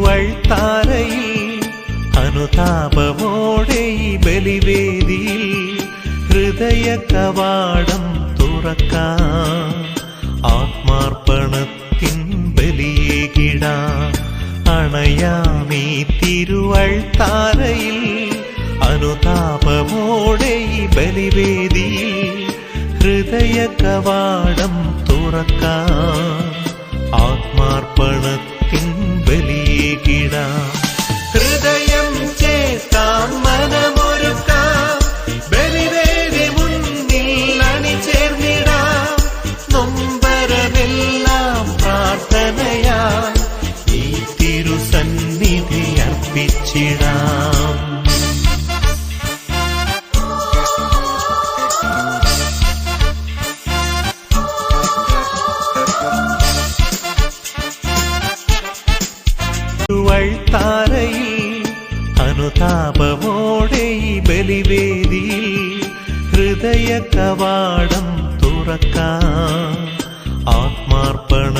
തിരുവൾത്താരയിൽ അനുതാപമോടെ ഈ ബലിവേദിയിൽ ഹൃദയ കവാടം തുറക്കാം. ആത്മാർപ്പണത്തിൻ ബലിയേകിടാം. അണയാമീ തിരുവൾത്താരയിൽ അനുതാപമോടെ ഈ ബലിവേദിയിൽ ഹൃദയ കവാടം തുറക്കാം. ആത്മാർപ്പണത്തിൻ ബലിയേകിടാം. ഹൃദയം ചേർക്കാം, മനമൊരുക്കാം, ബലിവേദി മുന്നിൽ അണിചേർന്നിടാം. നൊമ്പരമെല്ലാം പ്രാർത്ഥനയായി ഈ തിരുസന്നിധി അർപ്പിച്ചിടാം. തിരുവൾത്താരയിൽ അനുതാപമോടെ ഈ ബലിവേദിയിൽ ഹൃദയ കവാടം തുറക്കാം. ആത്മാർപ്പണ